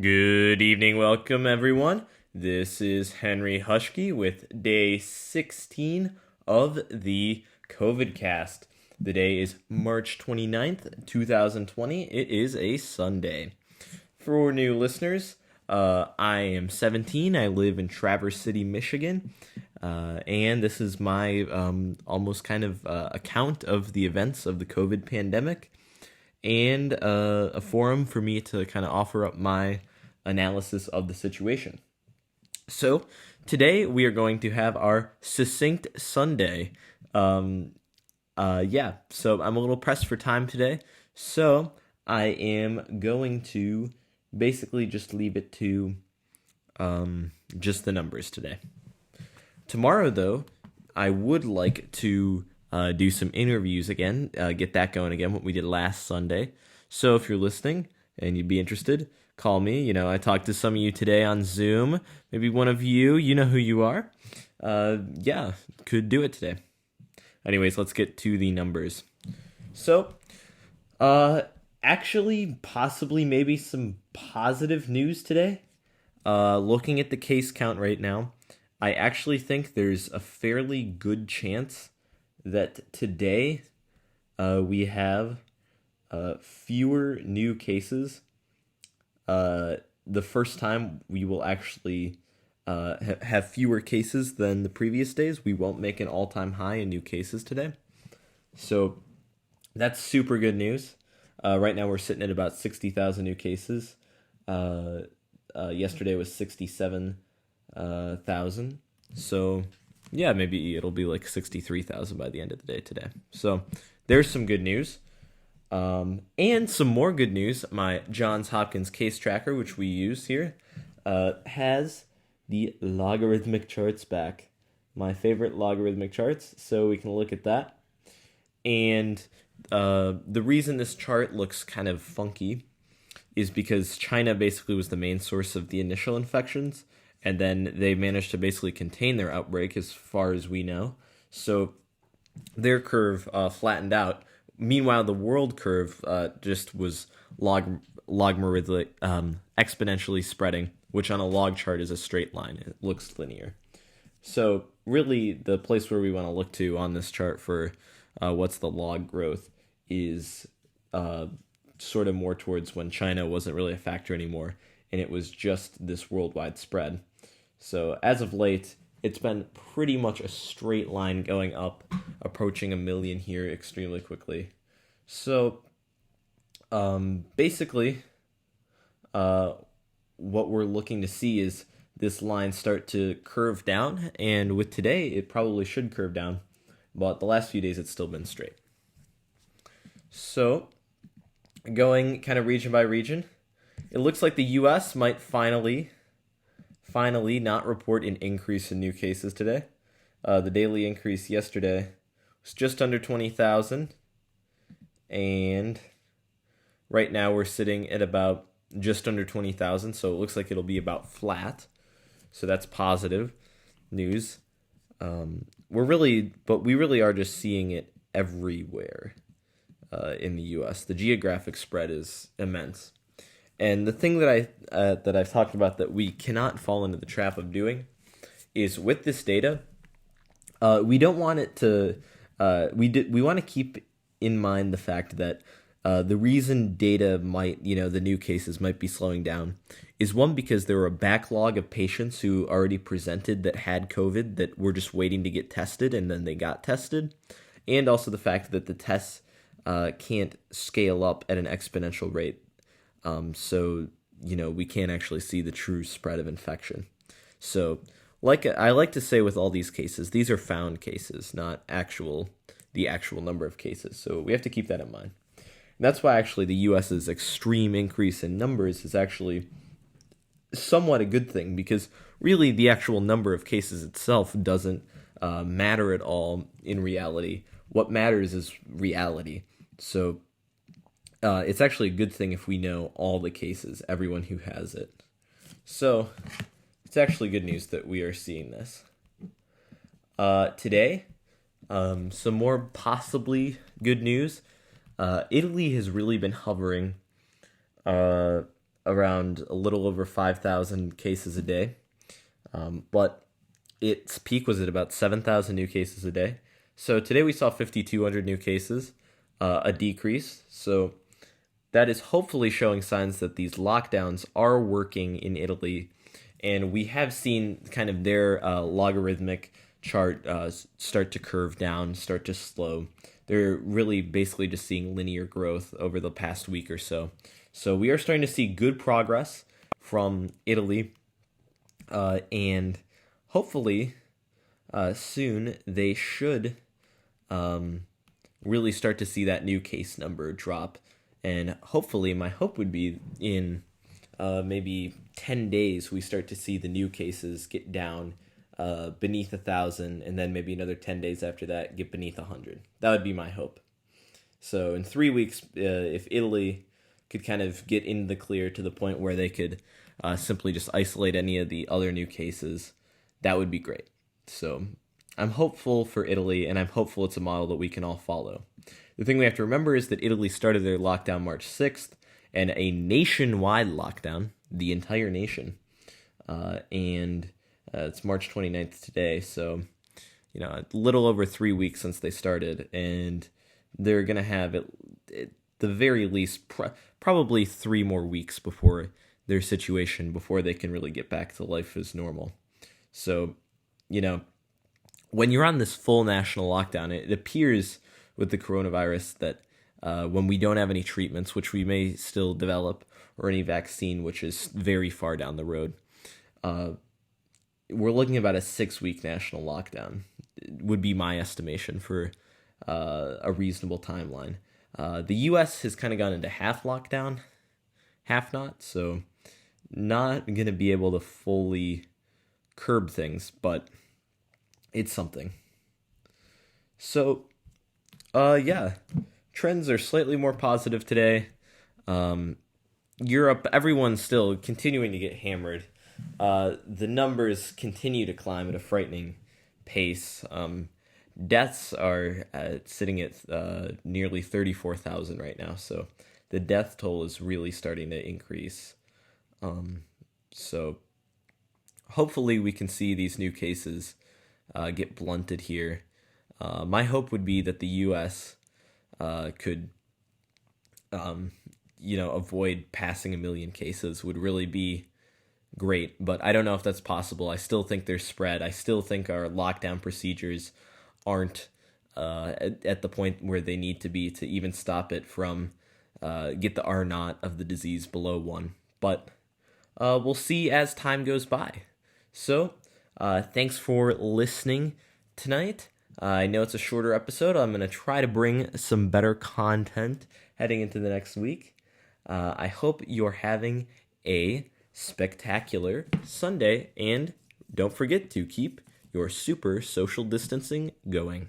Good evening, welcome everyone. This is Henry Hushke with day 16 of the COVID cast. The day is March 29th, 2020. It is a Sunday. For new listeners, I am 17. I live in Traverse City, Michigan. And this is my almost kind of account of the events of the COVID pandemic and a forum for me to kind of offer up my analysis of the situation. So, today we are going to have our succinct Sunday. So I'm a little pressed for time today. So, I am going to basically just leave it to just the numbers today. Tomorrow, though, I would like to do some interviews again, get that going again, what we did last Sunday. So if you're listening and you'd be interested, call me. I talked to some of you today on Zoom. Maybe one of you, you know who you are. Could do it today. Anyways, let's get to the numbers. So, actually, possibly maybe some positive news today. Looking at the case count right now, I actually think there's a fairly good chance that today we have fewer new cases. The first time we will actually have fewer cases than the previous days. We won't make an all-time high in new cases today. So that's super good news. Right now we're sitting at about 60,000 new cases. Yesterday was 67,000. So yeah, maybe it'll be like 63,000 by the end of the day today. So there's some good news. And some more good news. My Johns Hopkins case tracker, which we use here, has the logarithmic charts back. My favorite logarithmic charts. So we can look at that. And the reason this chart looks kind of funky is because China basically was the main source of the initial infections. And then they managed to basically contain their outbreak as far as we know. So their curve flattened out. Meanwhile, the world curve just was logarithmic, exponentially spreading, which on a log chart is a straight line. It looks linear. So really, the place where we want to look to on this chart for what's the log growth is sort of more towards when China wasn't really a factor anymore, and it was just this worldwide spread. So as of late, it's been pretty much a straight line going up, approaching 1 million here extremely quickly. So basically, what we're looking to see is this line start to curve down, and with today, it probably should curve down, but the last few days, it's still been straight. So going kind of region by region, it looks like the U.S. might finally not report an increase in new cases today. The daily increase yesterday was just under 20,000. And right now we're sitting at about just under 20,000. So it looks like it'll be about flat. So that's positive news. We really are just seeing it everywhere in the U.S. The geographic spread is immense. And the thing that I've talked about that we cannot fall into the trap of doing is with this data, we don't want it to. We want to keep in mind the fact that the reason data might, the new cases might be slowing down is one, because there were a backlog of patients who already presented that had COVID that were just waiting to get tested, and then they got tested, and also the fact that the tests can't scale up at an exponential rate. So we can't actually see the true spread of infection. So, like I like to say with all these cases, these are found cases, not the actual number of cases. So we have to keep that in mind. And that's why actually the U.S.'s extreme increase in numbers is actually somewhat a good thing, because really the actual number of cases itself doesn't matter at all in reality. What matters is reality. So it's actually a good thing if we know all the cases, everyone who has it. So it's actually good news that we are seeing this. Today, some more possibly good news. Italy has really been hovering around a little over 5,000 cases a day, but its peak was at about 7,000 new cases a day. So today we saw 5,200 new cases, a decrease. So that is hopefully showing signs that these lockdowns are working in Italy, and we have seen kind of their logarithmic chart start to curve down, start to slow. They're really basically just seeing linear growth over the past week or so. So we are starting to see good progress from Italy, and hopefully soon they should really start to see that new case number drop. And hopefully, my hope would be in maybe 10 days, we start to see the new cases get down beneath 1,000, and then maybe another 10 days after that, get beneath 100. That would be my hope. So in 3 weeks, if Italy could kind of get in the clear to the point where they could simply just isolate any of the other new cases, that would be great. So I'm hopeful for Italy, and I'm hopeful it's a model that we can all follow. The thing we have to remember is that Italy started their lockdown March 6th, and a nationwide lockdown, the entire nation, and it's March 29th today, so a little over 3 weeks since they started, and they're going to have at the very least probably 3 more weeks before their situation, before they can really get back to life as normal. So, when you're on this full national lockdown, it appears with the coronavirus that when we don't have any treatments, which we may still develop, or any vaccine, which is very far down the road, we're looking at about a 6-week national lockdown, would be my estimation for a reasonable timeline. The U.S. has kind of gone into half lockdown, half not, so not going to be able to fully curb things, but it's something. So, trends are slightly more positive today. Europe, everyone's still continuing to get hammered. The numbers continue to climb at a frightening pace. Deaths are sitting at nearly 34,000 right now, so the death toll is really starting to increase. So hopefully we can see these new cases get blunted here. My hope would be that the U.S. Could, avoid passing 1 million cases would really be great, but I don't know if that's possible. I still think they're spread. I still think our lockdown procedures aren't at the point where they need to be to even stop it from get the R naught of the disease below 1. But we'll see as time goes by. So thanks for listening tonight. I know it's a shorter episode. I'm going to try to bring some better content heading into the next week. I hope you're having a spectacular Sunday, and don't forget to keep your super social distancing going.